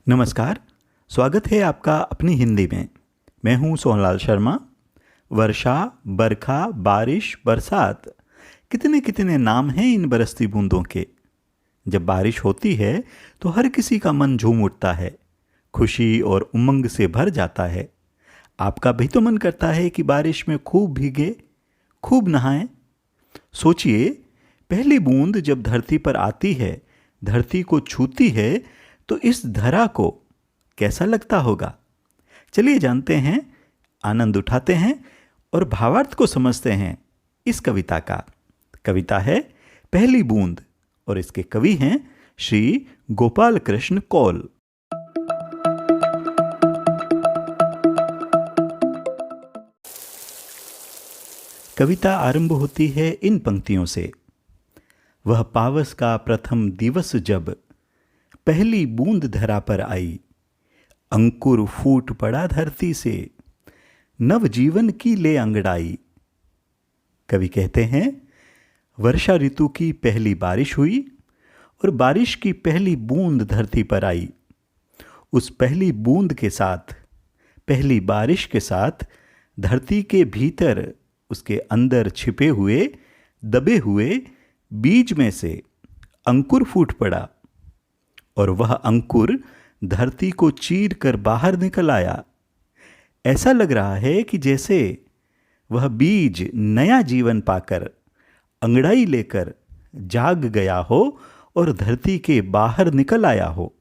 नमस्कार। स्वागत है आपका अपनी हिंदी में। मैं हूं सोहनलाल शर्मा। वर्षा, बरखा, बारिश, बरसात, कितने कितने नाम हैं इन बरसती बूंदों के। जब बारिश होती है तो हर किसी का मन झूम उठता है, खुशी और उमंग से भर जाता है। आपका भी तो मन करता है कि बारिश में खूब भीगे, खूब नहाएं। सोचिए, पहली बूंद जब धरती पर आती है, धरती को छूती है, तो इस धरा को कैसा लगता होगा। चलिए जानते हैं, आनंद उठाते हैं और भावार्थ को समझते हैं इस कविता का। कविता है पहली बूंद और इसके कवि हैं श्री गोपाल कृष्ण कौल। कविता आरंभ होती है इन पंक्तियों से। वह पावस का प्रथम दिवस जब पहली बूंद धरा पर आई, अंकुर फूट पड़ा धरती से, नव जीवन की ले अंगड़ाई। कवि कहते हैं, वर्षा ऋतु की पहली बारिश हुई और बारिश की पहली बूंद धरती पर आई। उस पहली बूंद के साथ, पहली बारिश के साथ, धरती के भीतर, उसके अंदर छिपे हुए, दबे हुए बीज में से अंकुर फूट पड़ा और वह अंकुर धरती को चीर कर बाहर निकल आया। ऐसा लग रहा है कि जैसे वह बीज नया जीवन पाकर, अंगड़ाई लेकर जाग गया हो और धरती के बाहर निकल आया हो।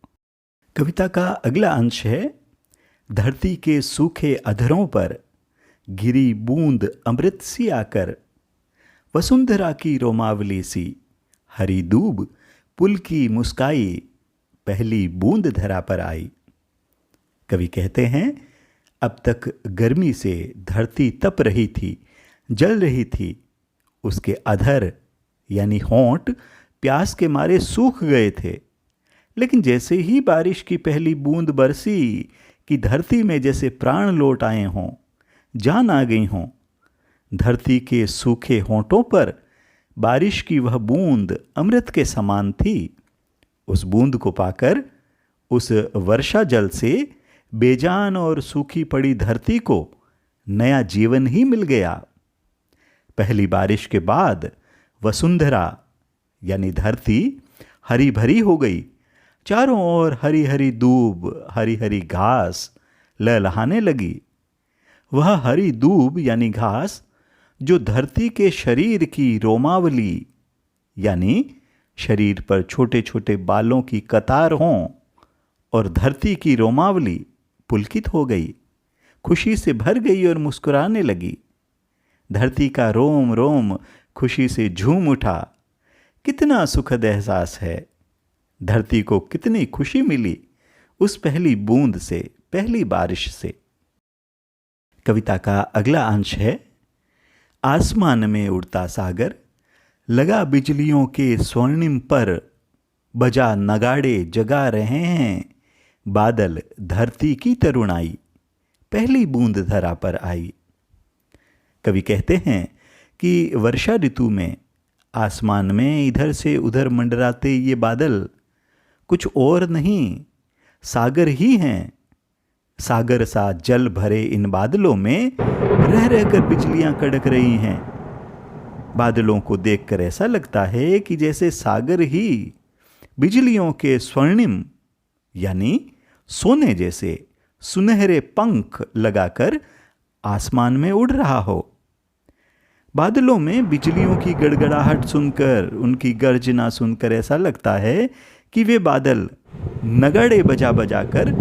कविता का अगला अंश है, धरती के सूखे अधरों पर गिरी बूंद अमृत सी आकर, वसुंधरा की रोमावली सी, हरी दूब पुल की मुस्काई, पहली बूंद धरा पर आई। कवि कहते हैं, अब तक गर्मी से धरती तप रही थी, जल रही थी। उसके अधर यानी होंठ प्यास के मारे सूख गए थे। लेकिन जैसे ही बारिश की पहली बूंद बरसी कि धरती में जैसे प्राण लौट आए हों, जान आ गई हों। धरती के सूखे होंठों पर बारिश की वह बूंद अमृत के समान थी। उस बूंद को पाकर उस वर्षा जल से बेजान और सूखी पड़ी धरती को नया जीवन ही मिल गया। पहली बारिश के बाद वसुंधरा यानी धरती हरी भरी हो गई। चारों ओर हरी हरी दूब, हरी हरी घास लहलहाने लगी। वह हरी दूब यानी घास जो धरती के शरीर की रोमावली यानी शरीर पर छोटे छोटे बालों की कतार हों और धरती की रोमावली पुलकित हो गई, खुशी से भर गई और मुस्कुराने लगी। धरती का रोम रोम खुशी से झूम उठा। कितना सुखद एहसास है। धरती को कितनी खुशी मिली उस पहली बूंद से, पहली बारिश से। कविता का अगला अंश है, आसमान में उड़ता सागर, लगा बिजलियों के स्वर्णिम पर, बजा नगाड़े जगा रहे हैं, बादल धरती की तरुणाई, पहली बूंद धरा पर आई। कवि कहते हैं कि वर्षा ऋतु में आसमान में इधर से उधर मंडराते ये बादल कुछ और नहीं, सागर ही हैं। सागर सा जल भरे इन बादलों में रह रहकर बिजलियां कड़क रही हैं। बादलों को देखकर ऐसा लगता है कि जैसे सागर ही बिजलियों के स्वर्णिम यानी सोने जैसे सुनहरे पंख लगाकर आसमान में उड़ रहा हो। बादलों में बिजलियों की गड़गड़ाहट सुनकर, उनकी गर्जना सुनकर ऐसा लगता है कि वे बादल नगाड़े बजा बजा कर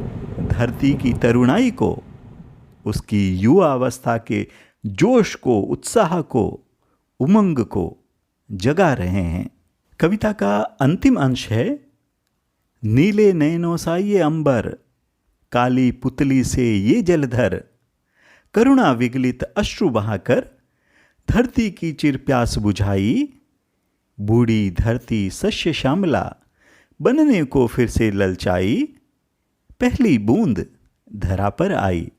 धरती की तरुणाई को, उसकी युवा अवस्था के जोश को, उत्साह को, उमंग को जगा रहे हैं। कविता का अंतिम अंश है, नीले नयनों सा ये अंबर, काली पुतली से ये जलधर, करुणा विगलित अश्रु बहाकर, धरती की चिर प्यास बुझाई, बूढ़ी धरती सस्य श्यामला, बनने को फिर से ललचाई, पहली बूंद धरा पर आई।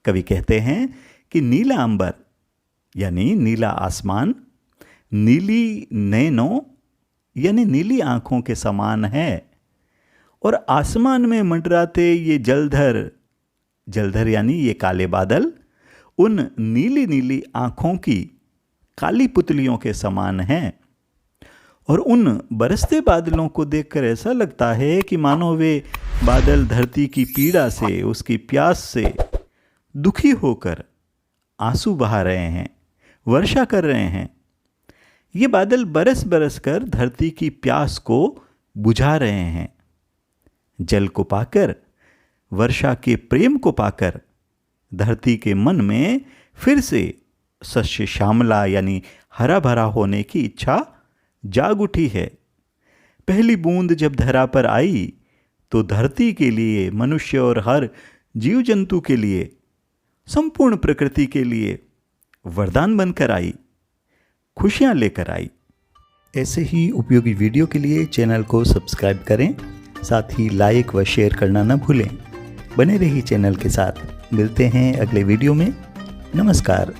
कवि कहते हैं कि नीला अंबर यानी नीला आसमान, नीली नैनों यानी नीली आंखों के समान है और आसमान में मंडराते ये जलधर यानी ये काले बादल उन नीली नीली आंखों की काली पुतलियों के समान हैं। और उन बरसते बादलों को देखकर ऐसा लगता है कि मानो वे बादल धरती की पीड़ा से, उसकी प्यास से दुखी होकर आंसू बहा रहे हैं, वर्षा कर रहे हैं। ये बादल बरस बरस कर धरती की प्यास को बुझा रहे हैं। जल को पाकर, वर्षा के प्रेम को पाकर धरती के मन में फिर से सस्य श्यामला यानी हरा भरा होने की इच्छा जाग उठी है। पहली बूंद जब धरा पर आई तो धरती के लिए, मनुष्य और हर जीव जंतु के लिए, संपूर्ण प्रकृति के लिए वरदान बनकर आई, खुशियां लेकर आई। ऐसे ही उपयोगी वीडियो के लिए चैनल को सब्सक्राइब करें, साथ ही लाइक व शेयर करना न भूलें। बने रहिए चैनल के साथ। मिलते हैं अगले वीडियो में। नमस्कार।